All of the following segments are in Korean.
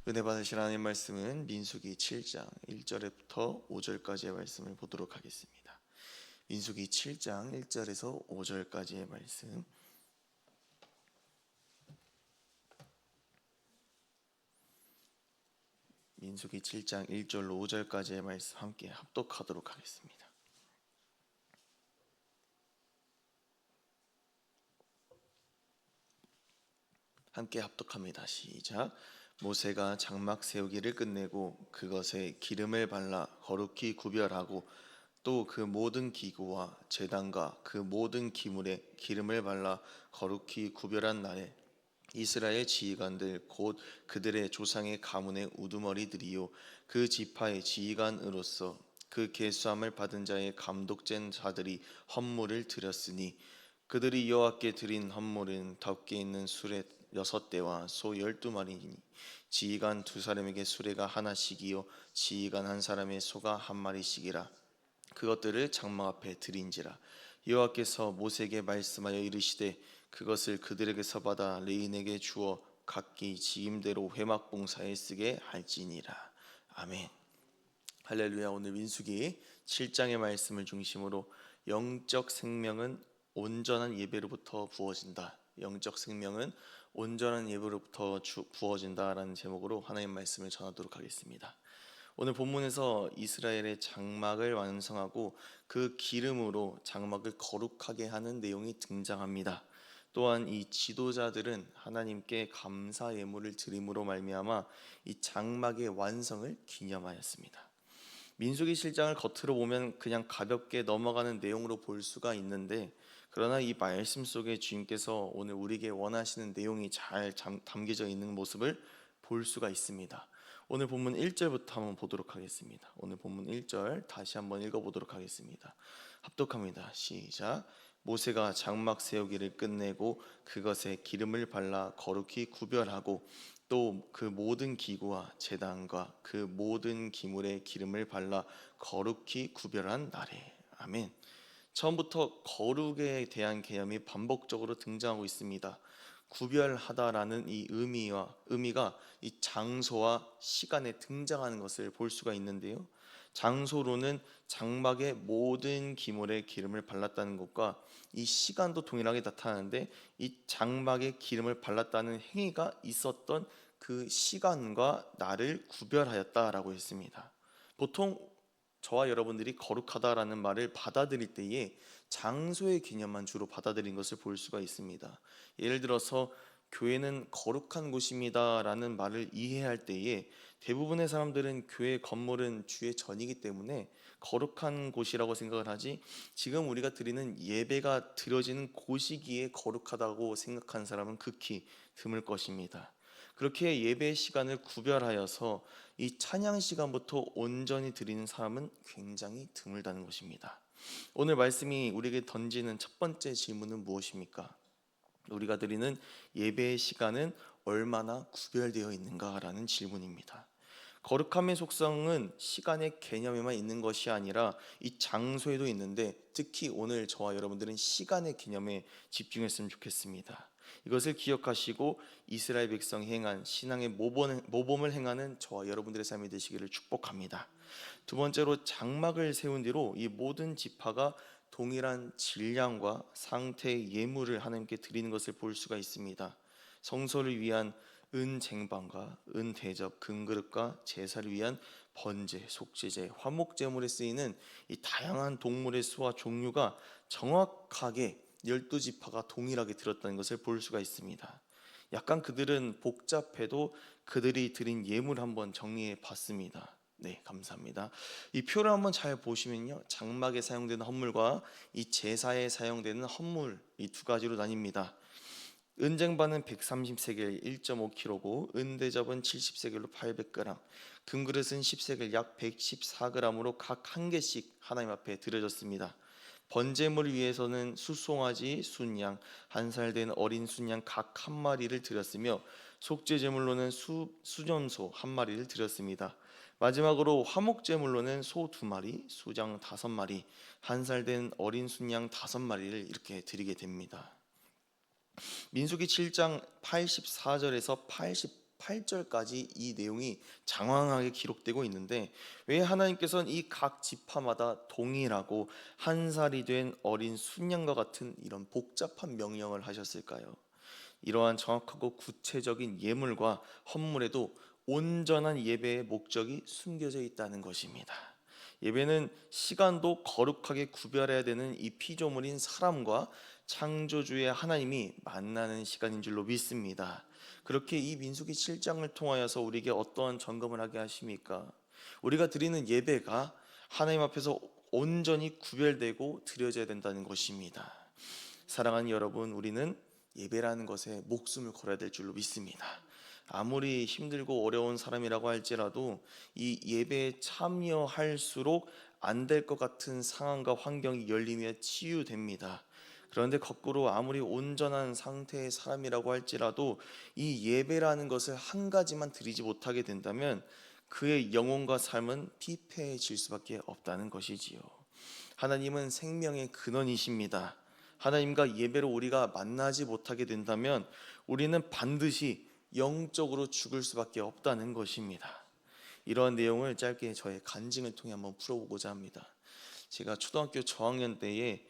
은혜 받으실 하나님 말씀은 민수기 7장 1절부터 5절까지의 말씀을 보도록 하겠습니다. 민수기 7장 1절에서 5절까지의 말씀. 민수기 7장 1절로 5절까지의 말씀 함께 합독하도록 하겠습니다. 함께 합독합니다. 시작. 모세가 장막 세우기를 끝내고 그것에 기름을 발라 거룩히 구별하고 또 그 모든 기구와 제단과 그 모든 기물에 기름을 발라 거룩히 구별한 날에 이스라엘 지휘관들 곧 그들의 조상의 가문의 우두머리들이요 그 지파의 지휘관으로서 그 계수함을 받은 자의 감독된 자들이 헌물을 드렸으니 그들이 여호와께 드린 헌물은 덮개 있는 수레 6대와 소 12마리니 지휘관 2사람에게 수레가 하나씩이요 지휘관 한 사람의 소가 한 마리씩이라. 그것들을 장막 앞에 드린지라. 여호와께서 모세에게 말씀하여 이르시되 그것을 그들에게서 받아 레인에게 주어 각기 지임대로 회막 봉사에 쓰게 할지니라. 아멘. 할렐루야. 오늘 민수기 7장의 말씀을 중심으로 영적 생명은 온전한 예배로부터 부어진다. 영적 생명은 온전한 예배로부터 부어진다라는 제목으로 하나님 말씀을 전하도록 하겠습니다. 오늘 본문에서 이스라엘의 장막을 완성하고 그 기름으로 장막을 거룩하게 하는 내용이 등장합니다. 또한 이 지도자들은 하나님께 감사 예물을 드림으로 말미암아 이 장막의 완성을 기념하였습니다. 민수기 7장을 겉으로 보면 그냥 가볍게 넘어가는 내용으로 볼 수가 있는데, 그러나 이 말씀 속에 주님께서 오늘 우리에게 원하시는 내용이 잘 담겨져 있는 모습을 볼 수가 있습니다. 오늘 본문 1절부터 한번 보도록 하겠습니다. 오늘 본문 1절 다시 한번 읽어보도록 하겠습니다. 합독합니다. 시작. 모세가 장막 세우기를 끝내고 그것에 기름을 발라 거룩히 구별하고 또 그 모든 기구와 제단과 그 모든 기물에 기름을 발라 거룩히 구별한 날에. 아멘. 처음부터 거룩에 대한 개념이 반복적으로 등장하고 있습니다. 구별하다라는 이 의미가 이 장소와 시간에 등장하는 것을 볼 수가 있는데요. 장소로는 장막의 모든 기물에 기름을 발랐다는 것과 이 시간도 동일하게 나타나는데, 이 장막에 기름을 발랐다는 행위가 있었던 그 시간과 날을 구별하였다라고 했습니다. 보통 저와 여러분들이 거룩하다라는 말을 받아들일 때에 장소의 개념만 주로 받아들인 것을 볼 수가 있습니다. 예를 들어서 교회는 거룩한 곳입니다라는 말을 이해할 때에 대부분의 사람들은 교회 건물은 주의 전이기 때문에 거룩한 곳이라고 생각을 하지, 지금 우리가 드리는 예배가 드려지는 곳이기에 거룩하다고 생각하는 사람은 극히 드물 것입니다. 그렇게 예배 시간을 구별하여서 이 찬양 시간부터 온전히 드리는 사람은 굉장히 드물다는 것입니다. 오늘 말씀이 우리에게 던지는 첫 번째 질문은 무엇입니까? 우리가 드리는 예배의 시간은 얼마나 구별되어 있는가라는 질문입니다. 거룩함의 속성은 시간의 개념에만 있는 것이 아니라 이 장소에도 있는데, 특히 오늘 저와 여러분들은 시간의 개념에 집중했으면 좋겠습니다. 이것을 기억하시고 이스라엘 백성이 행한 신앙의 모범을 행하는 저와 여러분들의 삶이 되시기를 축복합니다. 두 번째로, 장막을 세운 뒤로 이 모든 지파가 동일한 질량과 상태의 예물을 하나님께 드리는 것을 볼 수가 있습니다. 성소를 위한 은 쟁반과 은 대접, 금그릇과 제사를 위한 번제, 속죄제, 화목제물에 쓰이는 이 다양한 동물의 수와 종류가 정확하게 12지파가 동일하게 들었다는 것을 볼 수가 있습니다. 약간 그들은 복잡해도 그들이 드린 예물 한번 정리해 봤습니다. 네, 감사합니다. 이 표를 한번 잘 보시면요, 장막에 사용되는 헌물과 이 제사에 사용되는 헌물, 이 두 가지로 나뉩니다. 은쟁반은 130세겔 1.5kg고 은대접은 70세겔로 800g, 금그릇은 10세겔 약 114g으로 각 한 개씩 하나님 앞에 드려졌습니다. 번제물을 위해서는 수송아지, 순양, 한 살 된 어린 순양 각 한 마리를 드렸으며, 속죄제물로는 수염소 한 마리를 드렸습니다. 마지막으로 화목제물로는 소 2마리, 수장 5마리, 한 살 된 어린 순양 5마리를 이렇게 드리게 됩니다. 민수기 7장 84절에서 8절까지 이 내용이 장황하게 기록되고 있는데, 왜 하나님께서는 이 각 지파마다 동일하고 한 살이 된 어린 순양과 같은 이런 복잡한 명령을 하셨을까요? 이러한 정확하고 구체적인 예물과 헌물에도 온전한 예배의 목적이 숨겨져 있다는 것입니다. 예배는 시간도 거룩하게 구별해야 되는 이 피조물인 사람과 창조주의 하나님이 만나는 시간인 줄로 믿습니다. 그렇게 이 민수기 7장을 통하여서 우리에게 어떠한 점검을 하게 하십니까? 우리가 드리는 예배가 하나님 앞에서 온전히 구별되고 드려져야 된다는 것입니다. 사랑하는 여러분, 우리는 예배라는 것에 목숨을 걸어야 될 줄로 믿습니다. 아무리 힘들고 어려운 사람이라고 할지라도 이 예배에 참여할수록 안 될 것 같은 상황과 환경이 열리며 치유됩니다. 그런데 거꾸로 아무리 온전한 상태의 사람이라고 할지라도 이 예배라는 것을 한 가지만 드리지 못하게 된다면 그의 영혼과 삶은 피폐해질 수밖에 없다는 것이지요. 하나님은 생명의 근원이십니다. 하나님과 예배로 우리가 만나지 못하게 된다면 우리는 반드시 영적으로 죽을 수밖에 없다는 것입니다. 이러한 내용을 짧게 저의 간증을 통해 한번 풀어보고자 합니다. 제가 초등학교 저학년 때에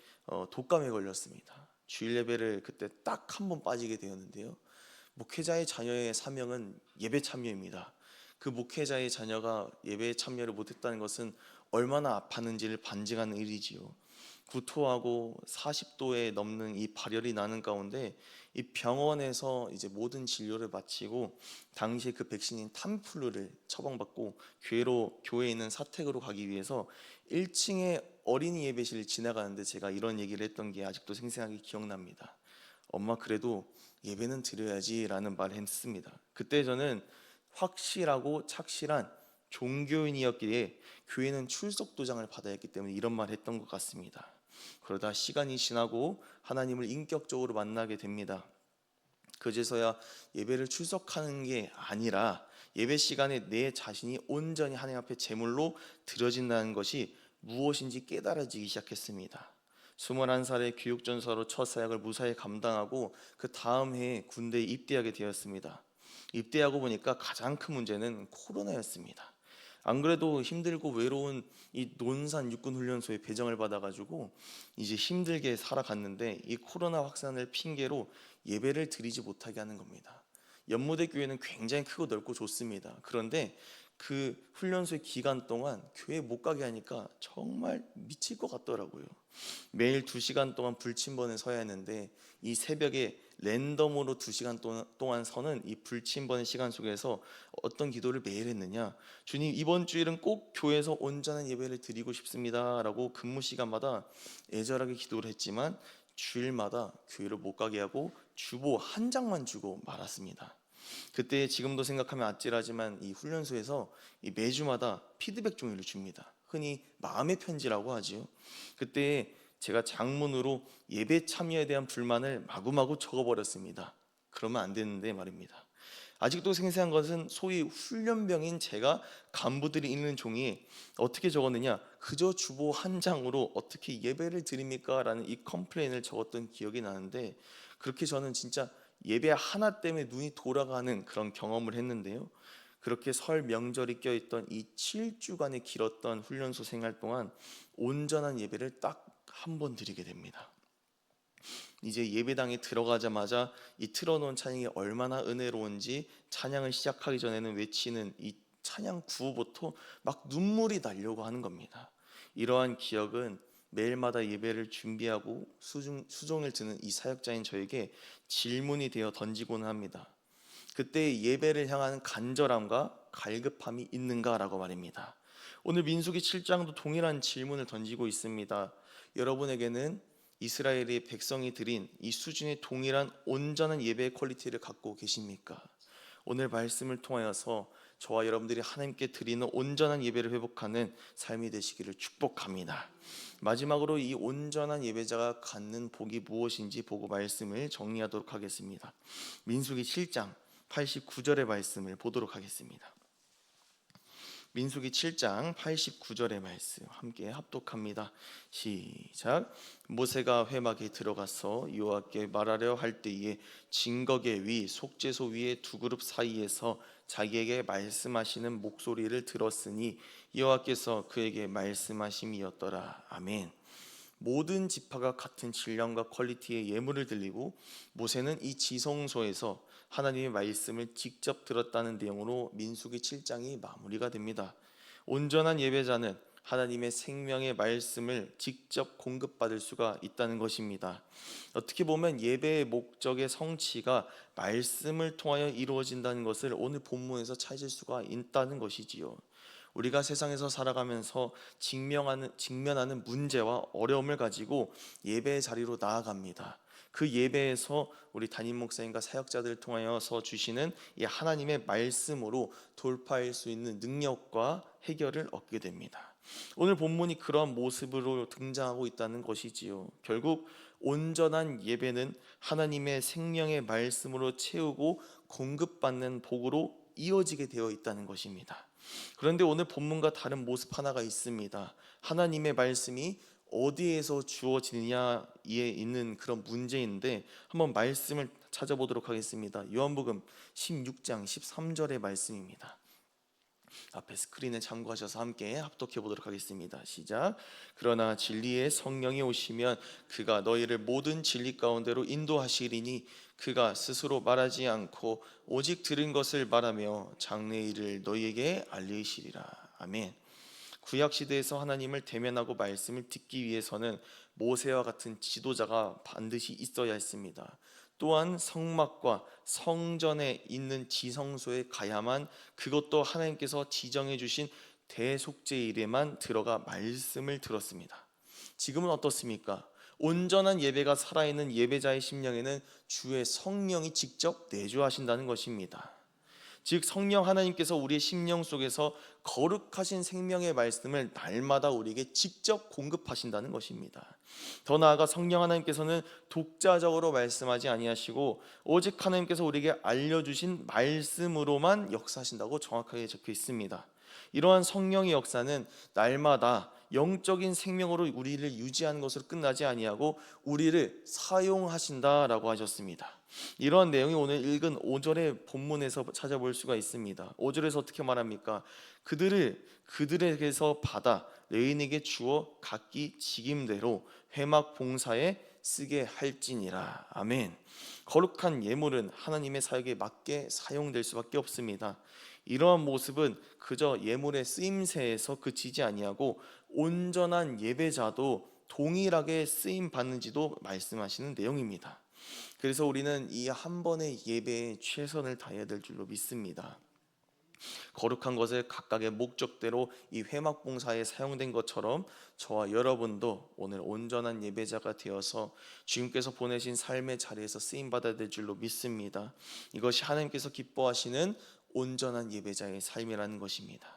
독감에 걸렸습니다. 주일 예배를 그때 딱 한 번 빠지게 되었는데요. 목회자의 자녀의 사명은 예배 참여입니다. 그 목회자의 자녀가 예배에 참여를 못했다는 것은 얼마나 아팠는지를 반증하는 일이지요. 구토하고 40도에 넘는 이 발열이 나는 가운데 이 병원에서 이제 모든 진료를 마치고 당시에 그 백신인 tamiflu를 처방받고 교회에 있는 사택으로 가기 위해서 1층에 어린이 예배실을 지나가는데 제가 이런 얘기를 했던 게 아직도 생생하게 기억납니다. 엄마, 그래도 예배는 드려야지 라는 말을 했습니다. 그때 저는 확실하고 착실한 종교인이었기에 교회는 출석 도장을 받아야 했기 때문에 이런 말을 했던 것 같습니다. 그러다 시간이 지나고 하나님을 인격적으로 만나게 됩니다. 그제서야 예배를 출석하는 게 아니라 예배 시간에 내 자신이 온전히 하나님 앞에 제물로 드려진다는 것이 무엇인지 깨달아지기 시작했습니다. 21살에 교육전사로 첫 사역을 무사히 감당하고 그 다음 해에 군대에 입대하게 되었습니다. 입대하고 보니까 가장 큰 문제는 코로나였습니다. 안 그래도 힘들고 외로운 이 논산 육군훈련소에 배정을 받아가지고 이제 힘들게 살아갔는데 이 코로나 확산을 핑계로 예배를 드리지 못하게 하는 겁니다. 연무대 교회는 굉장히 크고 넓고 좋습니다. 그런데 그 훈련소의 기간 동안 교회 못 가게 하니까 정말 미칠 것 같더라고요. 매일 2시간 동안 불침번에 서야 했는데 이 새벽에 랜덤으로 2시간 동안 서는 이 불침번의 시간 속에서 어떤 기도를 매일 했느냐, 주님 이번 주일은 꼭 교회에서 온전한 예배를 드리고 싶습니다 라고 근무 시간마다 애절하게 기도를 했지만 주일마다 교회를 못 가게 하고 주보 한 장만 주고 말았습니다. 그때 지금도 생각하면 아찔하지만 이 훈련소에서 이 매주마다 피드백 종이를 줍니다. 흔히 마음의 편지라고 하지요. 그때 제가 장문으로 예배 참여에 대한 불만을 마구마구 적어버렸습니다. 그러면 안 되는데 말입니다. 아직도 생생한 것은 소위 훈련병인 제가 간부들이 읽는 종이에 어떻게 적었느냐, 그저 주보 한 장으로 어떻게 예배를 드립니까? 라는 이 컴플레인을 적었던 기억이 나는데, 그렇게 저는 진짜 예배 하나 때문에 눈이 돌아가는 그런 경험을 했는데요. 그렇게 설 명절이 껴있던 이 7주간의 길었던 훈련소 생활 동안 온전한 예배를 딱 한 번 드리게 됩니다. 이제 예배당에 들어가자마자 이 틀어놓은 찬양이 얼마나 은혜로운지 찬양을 시작하기 전에는 외치는 이 찬양 구호부터 막 눈물이 나려고 하는 겁니다. 이러한 기억은 매일마다 예배를 준비하고 수종을 드는 이 사역자인 저에게 질문이 되어 던지곤 합니다. 그때 예배를 향한 간절함과 갈급함이 있는가라고 말입니다. 오늘 민수기 7장도 동일한 질문을 던지고 있습니다. 여러분에게는 이스라엘의 백성이 드린 이 수준의 동일한 온전한 예배의 퀄리티를 갖고 계십니까? 오늘 말씀을 통하여서 저와 여러분들이 하나님께 드리는 온전한 예배를 회복하는 삶이 되시기를 축복합니다. 마지막으로 이 온전한 예배자가 갖는 복이 무엇인지 보고 말씀을 정리하도록 하겠습니다. 민수기 7장 89절의 말씀을 보도록 하겠습니다. 민수기 7장 89절의 말씀 함께 합독합니다. 시작. 모세가 회막에 들어가서 여호와께 말하려 할 때에 증거계 위 속죄소 위에 두 그룹 사이에서 자기에게 말씀하시는 목소리를 들었으니 여호와께서 그에게 말씀하심이었더라. 아멘. 모든 지파가 같은 질량과 퀄리티의 예물을 드리고 모세는 이 지성소에서 하나님의 말씀을 직접 들었다는 내용으로 민수기 7장이 마무리가 됩니다. 온전한 예배자는 하나님의 생명의 말씀을 직접 공급받을 수가 있다는 것입니다. 어떻게 보면 예배의 목적의 성취가 말씀을 통하여 이루어진다는 것을 오늘 본문에서 찾을 수가 있다는 것이지요. 우리가 세상에서 살아가면서 직면하는 문제와 어려움을 가지고 예배의 자리로 나아갑니다. 그 예배에서 우리 담임 목사님과 사역자들을 통하여서 주시는 이 하나님의 말씀으로 돌파할 수 있는 능력과 해결을 얻게 됩니다. 오늘 본문이 그런 모습으로 등장하고 있다는 것이지요. 결국 온전한 예배는 하나님의 생명의 말씀으로 채우고 공급받는 복으로 이어지게 되어 있다는 것입니다. 그런데 오늘 본문과 다른 모습 하나가 있습니다. 하나님의 말씀이 어디에서 주어지느냐에 있는 그런 문제인데 한번 말씀을 찾아보도록 하겠습니다. 요한복음 16장 13절의 말씀입니다. 앞에 스크린에 참고하셔서 함께 합독해 보도록 하겠습니다. 시작. 그러나 진리의 성령이 오시면 그가 너희를 모든 진리 가운데로 인도하시리니 그가 스스로 말하지 않고 오직 들은 것을 말하며 장래의 일을 너희에게 알리시리라. 아멘. 구약 시대에서 하나님을 대면하고 말씀을 듣기 위해서는 모세와 같은 지도자가 반드시 있어야 했습니다. 또한 성막과 성전에 있는 지성소에 가야만 그것도 하나님께서 지정해 주신 대속죄일에만 들어가 말씀을 들었습니다. 지금은 어떻습니까? 온전한 예배가 살아있는 예배자의 심령에는 주의 성령이 직접 내주하신다는 것입니다. 즉 성령 하나님께서 우리의 심령 속에서 거룩하신 생명의 말씀을 날마다 우리에게 직접 공급하신다는 것입니다. 더 나아가 성령 하나님께서는 독자적으로 말씀하지 아니하시고 오직 하나님께서 우리에게 알려주신 말씀으로만 역사하신다고 정확하게 적혀 있습니다. 이러한 성령의 역사는 날마다 영적인 생명으로 우리를 유지하는 것으로 끝나지 아니하고 우리를 사용하신다라고 하셨습니다. 이러한 내용이 오늘 읽은 5절의 본문에서 찾아볼 수가 있습니다. 5절에서 어떻게 말합니까? 그들에게서 받아 레인에게 주어 각기 직임대로 회막 봉사에 쓰게 할지니라. 아멘. 거룩한 예물은 하나님의 사역에 맞게 사용될 수밖에 없습니다. 이러한 모습은 그저 예물의 쓰임새에서 그치지 아니하고 온전한 예배자도 동일하게 쓰임 받는지도 말씀하시는 내용입니다. 그래서 우리는 이 한 번의 예배에 최선을 다해야 될 줄로 믿습니다. 거룩한 것을 각각의 목적대로 이 회막 봉사에 사용된 것처럼 저와 여러분도 오늘 온전한 예배자가 되어서 주님께서 보내신 삶의 자리에서 쓰임 받아야 될 줄로 믿습니다. 이것이 하나님께서 기뻐하시는 온전한 예배자의 삶이라는 것입니다.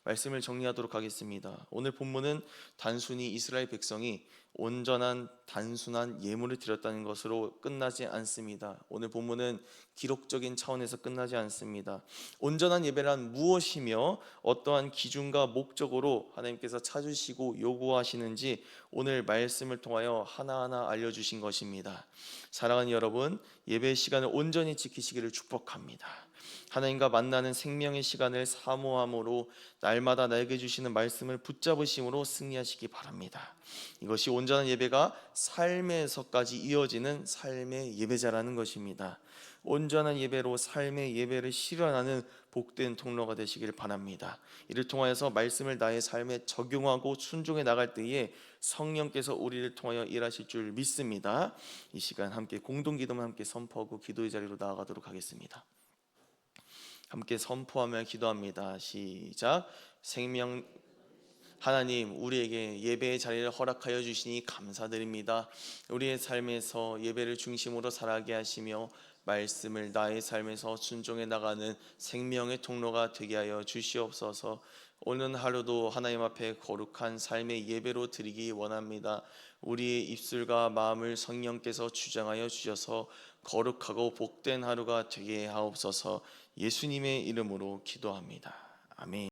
말씀을 정리하도록 하겠습니다. 오늘 본문은 단순히 이스라엘 백성이 온전한 단순한 예물을 드렸다는 것으로 끝나지 않습니다. 오늘 본문은 기록적인 차원에서 끝나지 않습니다. 온전한 예배란 무엇이며 어떠한 기준과 목적으로 하나님께서 찾으시고 요구하시는지 오늘 말씀을 통하여 하나하나 알려주신 것입니다. 사랑하는 여러분, 예배 시간을 온전히 지키시기를 축복합니다. 하나님과 만나는 생명의 시간을 사모함으로 날마다 나에게 주시는 말씀을 붙잡으심으로 승리하시기 바랍니다. 이것이 온전한 예배가 삶에서까지 이어지는 삶의 예배자라는 것입니다. 온전한 예배로 삶의 예배를 실현하는 복된 통로가 되시길 바랍니다. 이를 통하여서 말씀을 나의 삶에 적용하고 순종해 나갈 때에 성령께서 우리를 통하여 일하실 줄 믿습니다. 이 시간 함께 공동기도만 함께 선포하고 기도의 자리로 나아가도록 하겠습니다. 함께 선포하며 기도합니다. 시작. 생명 하나님, 우리에게 예배의 자리를 허락하여 주시니 감사드립니다. 우리의 삶에서 예배를 중심으로 살아가게 하시며 말씀을 나의 삶에서 순종해 나가는 생명의 통로가 되게 하여 주시옵소서. 오늘 하루도 하나님 앞에 거룩한 삶의 예배로 드리기 원합니다. 우리의 입술과 마음을 성령께서 주장하여 주셔서 거룩하고 복된 하루가 되게 하옵소서. 예수님의 이름으로 기도합니다. 아멘.